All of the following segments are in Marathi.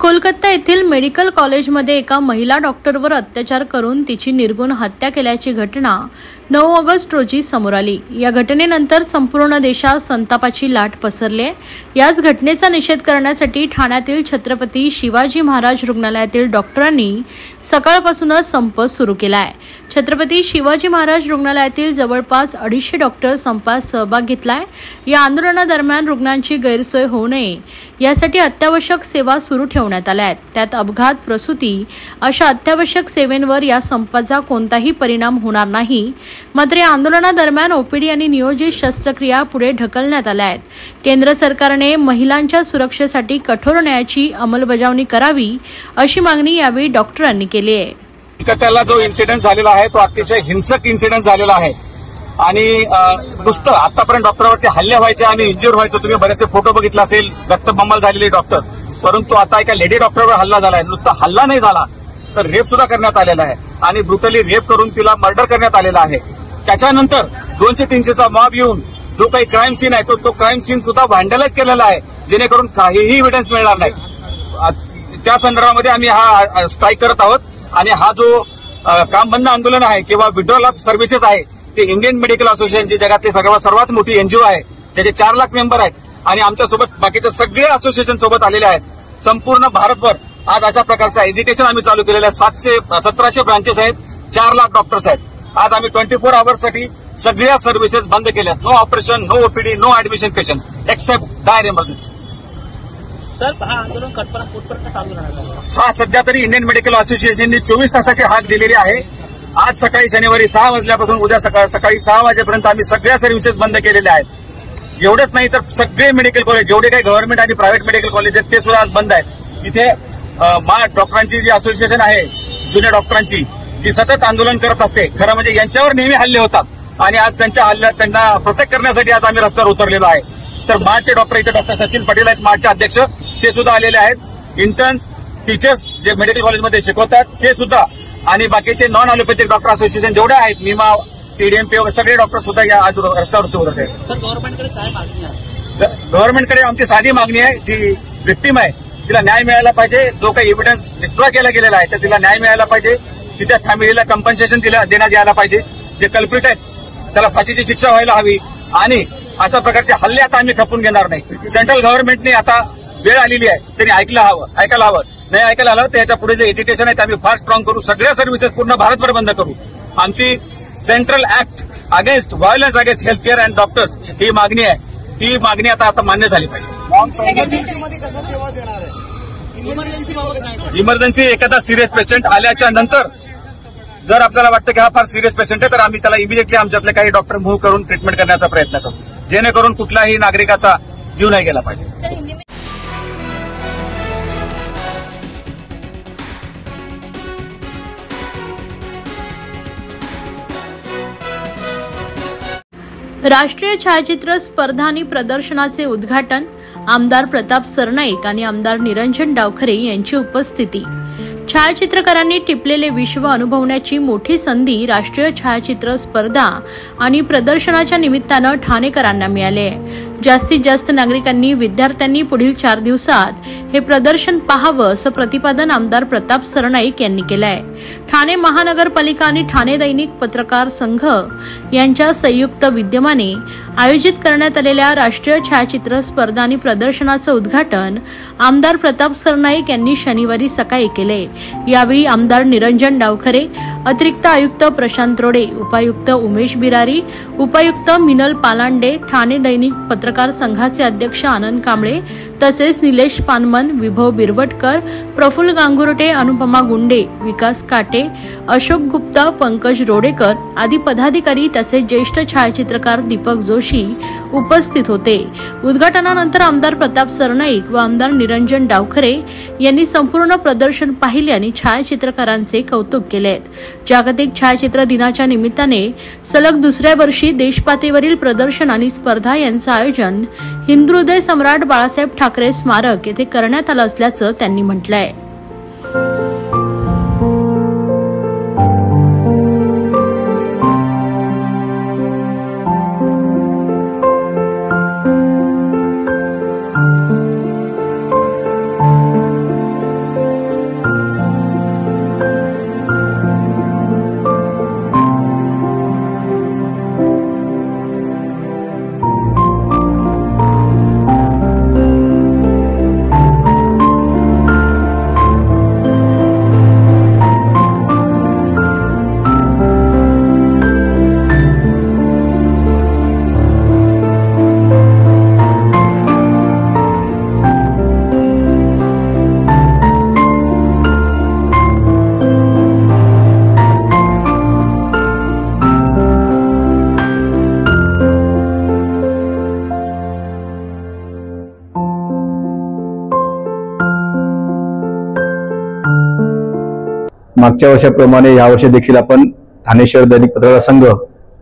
कोलकाता येथील मेडिकल कॉलेजमध्ये एका महिला डॉक्टरवर अत्याचार करून तिची निर्गुण हत्या केल्याची घटना 9 ऑगस्ट रोजी समोर आली। या घटनेनंतर संपूर्ण देशात संतापाची लाट पसरली आहे। याच घटनेचा निषेध करण्यासाठी ठाण्यातील छत्रपती शिवाजी महाराज रुग्णालयातील डॉक्टरांनी सकाळपासूनच संप सुरू केला आहे। छत्रपती शिवाजी महाराज रुग्णालयातील जवळपास 250 डॉक्टर संपात सहभाग घेतलाय। या आंदोलनादरम्यान रुग्णांची गैरसोय होऊ नये यासाठी अत्यावश्यक सेवा सुरू ठेवण्यात आल्या आहेत। त्यात अपघात, प्रसूती अशा अत्यावश्यक सेवांवर या संपाचा कोणताही परिणाम होणार नाही। मात्र या आंदोलनादरम्यान ओपीडी आणि नियोजित शस्त्रक्रिया पुढे ढकलण्यात आल्या आहेत। केंद्र सरकारने महिलांच्या सुरक्षेसाठी कठोर न्यायाची अंमलबजावणी करावी अशी मागणी यावेळी डॉक्टरांनी केली आहे। कोलकात्याला जो इन्सिडेंट झालेला आहे तो अतिशय हिंसक इन्सिडेंट झालेला आहे आणि नुसतं आतापर्यंत डॉक्टरांवरती हल्ले व्हायचे आणि इंज्युअर व्हायचं। तुम्ही बरेचसे फोटो बघितले असेल, रक्तबंबाळ झालेले डॉक्टर, परंतु आता एका लेडी डॉक्टरवर हल्ला झालाय। नुसता हल्ला नाही झाला तर रेप सुद्धा करण्यात आलेला आहे आणि ब्रुटली रेप करून तिला मर्डर करण्यात आलेला आहे। त्याच्यानंतर 200-300चा मॉब येऊन जो काही क्राईम सीन आहे तो क्राईम सीन सुद्धा व्हँडलाइज केलेला आहे, जेणेकरून काहीही एव्हिडन्स मिळणार नाही। त्या संदर्भामध्ये आम्ही हा स्ट्राईक करत आहोत आणि हा जो काम बंद आंदोलन आहे किंवा विड्रॉल ऑफ सर्व्हिसेस आहे ते इंडियन मेडिकल असोसिएशन जी जगातली सर्वात मोठी एनजीओ आहे, त्याचे 4 लाख मेंबर आहेत आणि आमच्यासोबत बाकीचे सगळे असोसिएशन सोबत आलेले आहेत। संपूर्ण भारतभर आज अशा प्रकारचं एज्युकेशन आम्ही चालू केलेलं आहे। 1700 ब्रांचेस आहेत, 4 लाख डॉक्टर्स आहेत। आज आम्ही 24 आवर्ससाठी सगळ्या सर्व्हिसेस बंद केल्या। No operation, no OPD, no admission patient except dire emergency. Sir, हा आंदोलन कुठपर्यंत चालू राहणार? हा सध्या तरी इंडियन मेडिकल असोसिएशनने 24 तासाची हाक दिलेली आहे। आज सकाळी शनिवारी 6 वाजल्यापासून उद्या सकाळी 6 वाजेपर्यंत आम्ही सगळ्या सर्व्हिसेस बंद केलेल्या आहेत। एवढंच नाही तर सगळे मेडिकल कॉलेज, जेवढे काही गव्हर्नमेंट आणि प्रायव्हेट मेडिकल कॉलेज आहेत ते सुद्धा आज बंद आहेत। इथे डॉक्टरांची जी असोसिएशन आहे, जुन्या डॉक्टरांची, जी सतत आंदोलन करत असते, खरं म्हणजे यांच्यावर नेहमी हल्ले होतात आणि आज त्यांना प्रोटेक्ट करण्यासाठी आज आम्ही रस्त्यावर उतरलेलो आहे। तर मार्चचे डॉक्टर इथे डॉक्टर सचिन पटेल आहेत, मार्चचे अध्यक्ष, ते सुद्धा आलेले आहेत। इंटर्न्स, टीचर्स जे मेडिकल कॉलेजमध्ये शिकवतात ते सुद्धा आणि बाकीचे नॉन अलोपॅथिक डॉक्टर असोसिएशन जेवढे आहेत, मीमा, टीडीएमपी वगैरे सगळे डॉक्टर सुद्धा या आज रस्त्यावरती उतरत आहेत। सर, गव्हर्नमेंटकडे काय मागणी आहे? गव्हर्नमेंटकडे आमची साधी मागणी आहे, जी विक्टीम आहे तिला न्याय मिळायला पाहिजे। जो काही एव्हिडन्स डिस्ट्रॉय केला गेलेला आहे तर तिला न्याय मिळायला पाहिजे। तिच्या फॅमिलीला कंपन्सेशन देण्यात यायला पाहिजे। जे कल्प्रिट आहेत त्याला फाशीची शिक्षा व्हायला हवी आणि अशा प्रकारचे हल्ले आता आम्ही खपून घेणार नाही। सेंट्रल गव्हर्नमेंटने आता वेळ आलेली आहे, त्यांनी ऐकायला हवं। नाही ऐकायला हवं तर याच्या पुढे जे एज्युकेशन आहे ते आम्ही फार स्ट्रॉंग करू। सगळ्या सर्व्हिसेस पूर्ण भारतभर बंद करू। आमची central act against violence against health care and doctors ही मागणी आहे, ती मागणी आता मान्य झाली पाहिजे। इमर्जन्सी एखादा सिरियस पेशंट आल्याच्या नंतर जर आपल्याला वाटतं की हा फार सिरियस पेशंट आहे तर आम्ही त्याला इमिडिएटली आमच्यातले काही डॉक्टर मूव्ह करून ट्रीटमेंट करण्याचा प्रयत्न करू, जेणेकरून कुठल्याही नागरिकाचा जीव नाही गेला पाहिजे। राष्ट्रीय छायाचित्र स्पर्धा आणि प्रदर्शनाचे उद्घाटन आमदार प्रताप सरनाईक आणि आमदार निरंजन डावखरे यांची उपस्थिती। छायाचित्रकारांनी टिपलेले विश्व अनुभवण्याची मोठी संधी राष्ट्रीय छायाचित्र स्पर्धा आणि प्रदर्शनाच्या निमित्तानं ठाणेकरांना मिळाली आहे। जास्तीत जास्त नागरिकांनी, विद्यार्थ्यांनी पुढील 4 दिवसात हे प्रदर्शन पाहावं असं प्रतिपादन आमदार प्रताप सरनाईक यांनी केलं आहे। ठाणे महानगरपालिका आणि ठाणे दैनिक पत्रकार संघ यांच्या संयुक्त विद्यमाने आयोजित करण्यात आलेल्या राष्ट्रीय छायाचित्र स्पर्धा आणि प्रदर्शनाचं उद्घाटन आमदार प्रताप सरनाईक यांनी शनिवारी सकाळी केले। यावेळी आमदार निरंजन डावखरे, अतिरिक्त आयुक्त प्रशांत रोडे, उपायुक्त उमेश बिरारी, उपायुक्त मिनल पालांडे, ठाणे दैनिक पत्रकार संघाचे अध्यक्ष आनंद कांबळे तसेच निलेश पानमन, विभव बिरवटकर, प्रफुल्ल गांगुर्डे, अनुपमा गुंडे, विकास काटे, अशोक गुप्ता, पंकज रोडेकर आदी पदाधिकारी तसेच ज्येष्ठ छायाचित्रकार दीपक जोशी उपस्थित होते। उद्घाटनानंतर आमदार प्रताप सरनाईक व आमदार निरंजन डावखरे यांनी संपूर्ण प्रदर्शन पाहिले आणि छायाचित्रकारांचे कौतुक केले। जागतिक छायाचित्र दिनाच्या निमित्ताने सलग दुसऱ्या वर्षी देशपातळीवरील प्रदर्शन आणि स्पर्धा यांचं आयोजन आयोजन हिंदुहृदय सम्राट बाळासाहेब ठाकरे स्मारक येथे करण्यात आलं असल्याचं त्यांनी म्हटलंय. मागच्या वर्षाप्रमाणे यावर्षी देखील आपण ठाणे शहर दैनिक पत्रकार संघ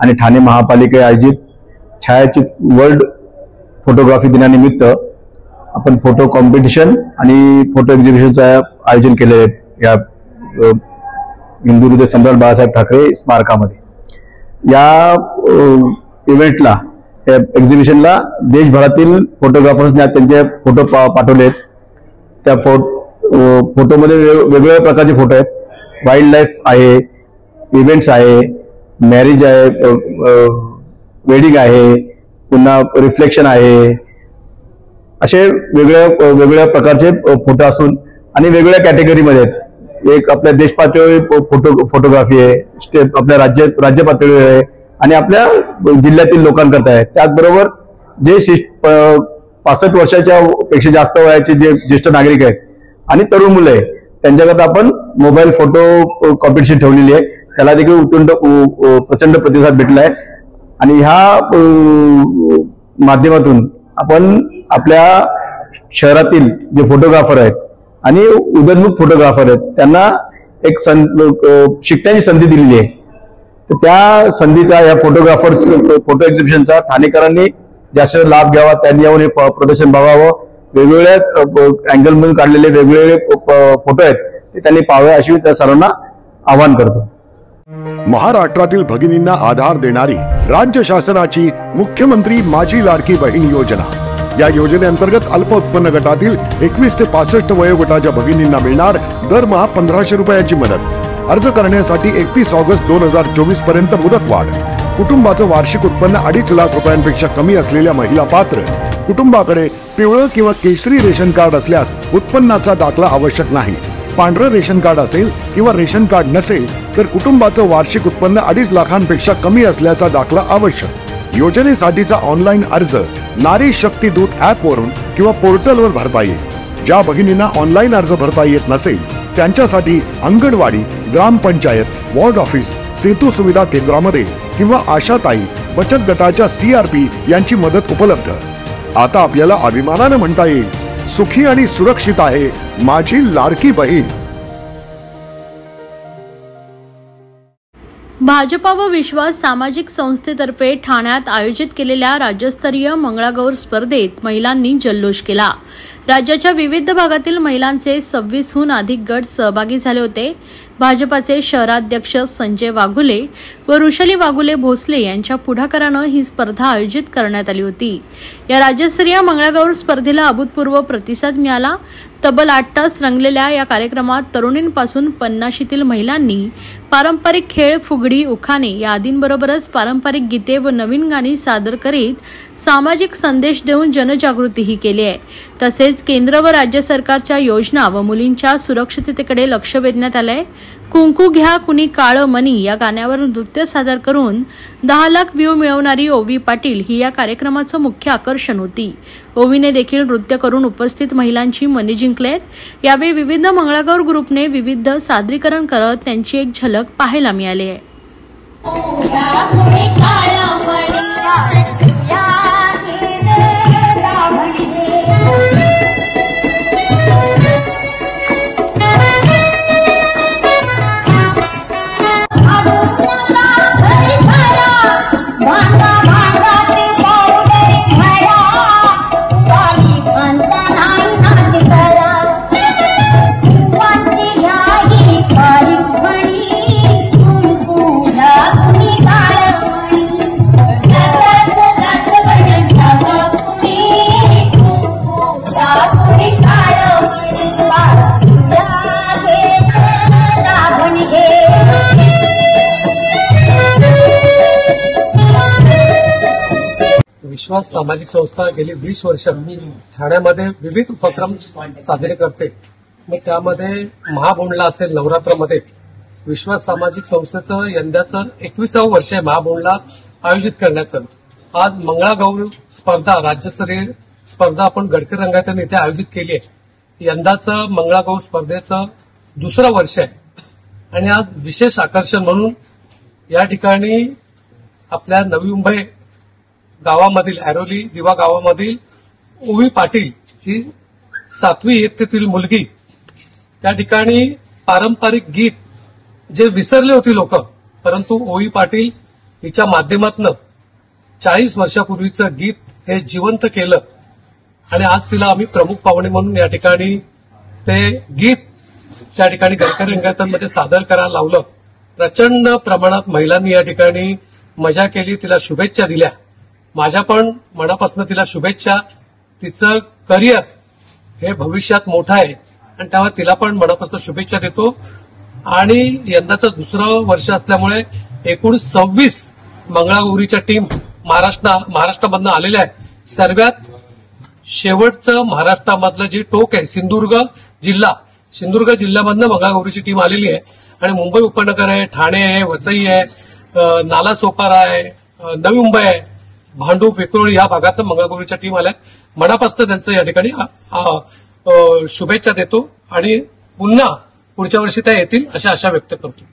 आणि ठाणे महापालिके आयोजित छायाचित्र वर्ल्ड फोटोग्राफी दिनानिमित्त आपण फोटो कॉम्पिटिशन आणि फोटो एक्झिबिशनचं आयोजन केले आहे या हिंदुहृदय सम्राट बाळासाहेब ठाकरे स्मारकामध्ये. या इव्हेंटला एक्झिबिशनला देशभरातील फोटोग्राफर्सने त्यांचे फोटो पाठवले. त्या फोटोमध्ये वेगवेगळ्या प्रकारचे फोटो आहेत. वाईल्ड लाईफ आहे, इव्हेंट्स आहे, मॅरेज आहे, वेडिंग आहे, पुन्हा रिफ्लेक्शन आहे, असे वेगवेगळ्या प्रकारचे फोटो असून आणि वेगवेगळ्या कॅटेगरीमध्ये आहेत. एक आपल्या देश पातळीवर फोटोग्राफी आहे, आपल्या राज्य पातळीवर आहे आणि आपल्या जिल्ह्यातील लोकांकरता आहे. त्याचबरोबर जे 65 वर्षाच्या पेक्षा जास्त वयाचे जे ज्येष्ठ नागरिक आहेत आणि तरुण मुलं आहे त्यांच्याकरता आपण मोबाईल फोटो कॉम्पिटिशन ठेवलेली आहे. त्याला देखील प्रचंड प्रतिसाद भेटला आहे आणि ह्या माध्यमातून आपण आपल्या शहरातील जे फोटोग्राफर आहेत आणि उदयोन्मुख फोटोग्राफर आहेत त्यांना एक शिकण्याची संधी दिलेली आहे. तर त्या संधीचा या फोटो एक्झिबिशनचा ठाणेकरांनी जास्त लाभ घ्यावा, त्यांनी येऊन हे प्रदर्शन बघावं. वेगवेगळ्या अँगल मधून काढलेले वेगवेगळे फोटो आहेत ते त्यांनी पाहावे अशी त्या सर्वांना आवाहन करतो. महाराष्ट्रातील भगिनींना आधार देणारी राज्य शासनाची मुख्यमंत्री माझी लाडकी बहीण योजना. या योजनेअंतर्गत अल्प उत्पन्न गटातील 21 ते 65 वयोगटाच्या भगिनींना मिळणार दरमहा 1500 रुपयाची मदत. अर्ज करण्यासाठी 31 ऑगस्ट 2024 पर्यंत मुदतवाढ. कुटुंबाचं वार्षिक उत्पन्न 2.5 लाख रुपयांपेक्षा कमी असलेल्या महिला पात्र. कुटुंबाकडे पिवळं किंवा केशरी रेशन कार्ड असल्यास उत्पन्नाचा दाखला आवश्यक नाही. पांढरं रेशन कार्ड असेल किंवा रेशन कार्ड नसेल तर कुटुंबाचं वार्षिक उत्पन्न 2.5 लाखांपेक्षा कमी असल्याचा दाखला आवश्यक. योजनेसाठीचा ऑनलाईन अर्ज नारी शक्ती दूत ऍप वरून किंवा पोर्टलवर भरता येईल. ज्या भगिनींना ऑनलाईन अर्ज भरता येत नसेल त्यांच्यासाठी अंगणवाडी, ग्रामपंचायत, वॉर्ड ऑफिस, सेतू सुविधा केंद्रामध्ये किंवा आशाताई बचत गटाच्या CRP यांची मदत उपलब्ध. आता आपल्याला अभिमानाने म्हणता येईल, सुखी आणि सुरक्षित आहे माझी लाडकी बहीण. भाजपा व विश्वास सामाजिक संस्थेतर्फे ठाण्यात आयोजित केलेल्या राज्यस्तरीय मंगळागौर स्पर्धेत महिलांनी जल्लोष केला. राज्याच्या विविध भागातील महिलांचे 26हून अधिक गट सहभागी झाले होते. भाजपाचे शहराध्यक्ष संजय वाघुले व ऋषाली वाघुले भोसले यांच्या पुढाकारानं ही स्पर्धा आयोजित करण्यात आली होती. या राज्यस्तरीय मंगळागौर स्पर्धेला अभूतपूर्व प्रतिसाद मिळाला. तब्बल 8 तास रंगलेल्या या कार्यक्रमात तरुणींपासून 50शीतील महिलांनी पारंपरिक खेळ, फुगडी, उखाणे या आदींबरोबरच पारंपरिक गीते व नवीन गाणी सादर करीत सामाजिक संदेश देऊन जनजागृतीही केली आहे. तसेच केंद्र व राज्य सरकारच्या योजना व मुलींच्या सुरक्षिततेकडे लक्ष वेधण्यात आलंय. कुंकू घ्या कुणी काळं मनी या गाण्यावर नृत्य सादर करून 10 लाख व्ह्यू मिळवणारी ओवी पाटील ही या कार्यक्रमाचं मुख्य आकर्षण होती. ओवीने देखील नृत्य करून उपस्थित महिलांची मने जिंकलेत. यावेळी विविध मंगळागौर ग्रुपने विविध सादरीकरण करत त्यांची एक झलक पाहायला मिळाली आहे. भांगा भांगा ते पावडर भरा विश्वास सामाजिक संस्था गेली 20 वर्ष ठाण्यामध्ये विविध उपक्रम साजरे करते. मग त्यामध्ये महाबोंडला असेल, नवरात्रामध्ये विश्वास सामाजिक संस्थेचं यंदाचं 21वं वर्ष आहे महाबोंडला आयोजित करण्याचं. आज मंगळागौर स्पर्धा, राज्यस्तरीय स्पर्धा आपण गडकरी रंगायतन इथे आयोजित केली आहे. यंदाचं मंगळागौर स्पर्धेचं 2रं वर्ष आहे आणि आज विशेष आकर्षण म्हणून या ठिकाणी आपल्या नवी मुंबई गावामधील ऐरोली दिवा गावामधील ओवी पाटील ही 7वी इयत्तेतील मुलगी त्या ठिकाणी पारंपरिक गीत जे विसरले होते लोक, परंतु ओवी पाटील हिच्या माध्यमातून 40 वर्षापूर्वीचं गीत हे जिवंत केलं आणि आज तिला आम्ही प्रमुख पाहुणे म्हणून या ठिकाणी ते गीत त्या ठिकाणी गडकरी रंगायतनमध्ये सादर करायला लावलं. प्रचंड प्रमाणात महिलांनी या ठिकाणी मजा केली, तिला शुभेच्छा दिल्या. माझ्या पण मनापासून तिला शुभेच्छा. तिचं करिअर हे भविष्यात मोठं आहे आणि त्यामुळे तिला पण मनापासून शुभेच्छा देतो. आणि यंदाचं 2रं वर्ष असल्यामुळे एकूण 26 मंगळागौरीच्या टीम महाराष्ट्रामधनं आलेल्या आहेत. सर्वात शेवटचं महाराष्ट्रामधलं जे टोक आहे सिंधुदुर्ग जिल्ह्यामधनं मंगळागौरीची टीम आलेली आहे आणि मुंबई उपनगर आहे, ठाणे आहे, वसई आहे, नालासोपारा आहे, नवी मुंबई आहे, भांडूप, विक्रोळी या भागातनं मंगळागौरीच्या टीम आल्यात. मनापासून त्यांचं या ठिकाणी शुभेच्छा देतो आणि पुन्हा पुढच्या वर्षी त्या येतील अशा आशा व्यक्त करतो.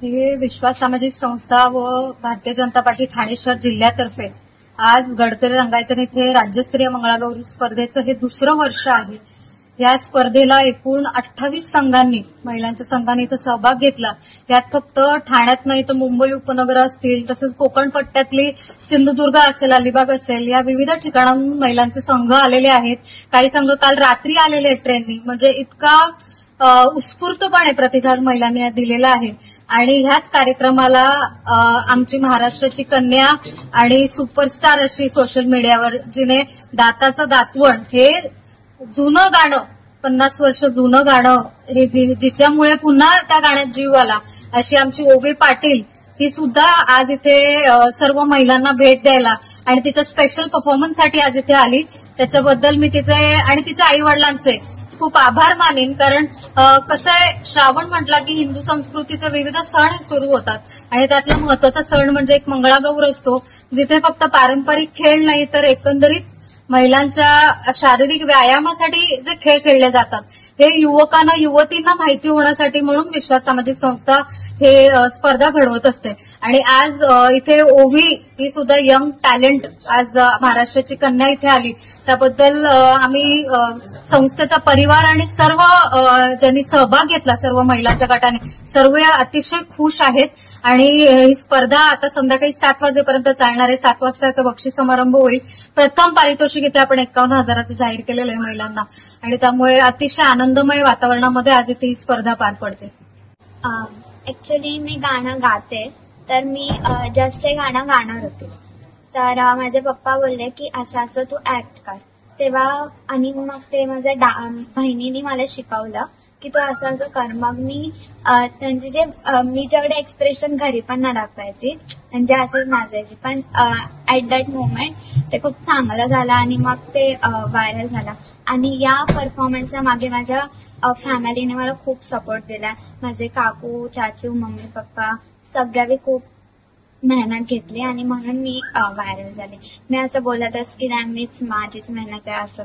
हे विश्वास सामाजिक संस्था व भारतीय जनता पार्टी ठाणे शहर जिल्ह्यातर्फे आज गडकरी रंगायतन इथे राज्यस्तरीय मंगळागौर स्पर्धेचं हे 2रं वर्ष आहे. या स्पर्धेला एकूण 28 संघांनी, महिलांच्या संघांनी इथं सहभाग घेतला. यात फक्त ठाण्यात नाही तर मुंबई उपनगर असतील, तसंच कोकण पट्ट्यातली सिंधुदुर्ग असेल, अलिबाग असेल, या विविध ठिकाणाहून महिलांचे संघ आलेले आहेत. काही संघ काल रात्री आलेले आहेत ट्रेननी. म्हणजे इतका उत्स्फूर्तपणे प्रतिसाद महिलांनी दिलेला आहे. आणि ह्याच कार्यक्रमाला आमची महाराष्ट्राची कन्या आणि सुपरस्टार अशी सोशल मीडियावर जिने दाताचं दातवण हे जुनं गाणं, 50 वर्ष जुनं गाणं हे जिच्यामुळे पुन्हा त्या गाण्यात जीव आला अशी आमची ओवी पाटील ही सुद्धा आज इथे सर्व महिलांना भेट द्यायला आणि तिच्या स्पेशल परफॉर्मन्ससाठी आज इथे आली. त्याच्याबद्दल मी तिचे आणि तिच्या आई वडिलांचे खूप आभार मानेन. कारण कसं आहे, श्रावण म्हटला की हिंदू संस्कृतीचे विविध सण सुरू होतात आणि त्यातला महत्वाचा सण म्हणजे एक मंगळागौर असतो, जिथे फक्त पारंपरिक खेळ नाही तर एकंदरीत महिलांच्या शारीरिक व्यायामासाठी जे खेळ खेळले जातात हे युवकांना, युवतींना माहिती होण्यासाठी म्हणून विश्वास सामाजिक संस्था हे स्पर्धा घडवत असते. आणि आज इथे ओवी ही सुद्धा यंग टॅलेंट, आज महाराष्ट्राची कन्या इथे आली, त्याबद्दल आम्ही संस्थेचा परिवार आणि सर्व ज्यांनी सहभाग घेतला, सर्व महिलांच्या गटाने, सर्व अतिशय खुश आहेत. आणि ही स्पर्धा आता संध्याकाळी 7 वाजेपर्यंत चालणार आहे. 7 वाजता याचा बक्षीस समारंभ होईल. प्रथम पारितोषिक इथे आपण 51,000चं जाहीर केलेलं आहे महिलांना आणि त्यामुळे अतिशय आनंदमय वातावरणामध्ये आज इथे ही स्पर्धा पार पडते. ऍक्च्युली मी गाणं गाते, तर मी जस्ट हे गाणं गाणार होते, तर माझे पप्पा बोलले की असं असं तू ऍक्ट कर. तेव्हा आणि मग ते माझ्या बहिणीने मला शिकवलं की तू असं असं कर. मग मी त्यांचे जे मी जेवढे एक्सप्रेशन घरी पण ना दाखवायची, म्हणजे असंच नाचायची, पण ऍट दॅट मोमेंट ते खूप चांगलं झालं आणि मग ते व्हायरल झाला. आणि या परफॉर्मन्सच्या मागे माझ्या फॅमिलीने मला खूप सपोर्ट दिला. माझे काकू, चाचू, मम्मी, पप्पा सगळ्यांनी खूप मेहनत घेतली आणि म्हणून मी व्हायरल झाले. मी असं बोलत असते की मीच माझीच मेहनत आहे असं.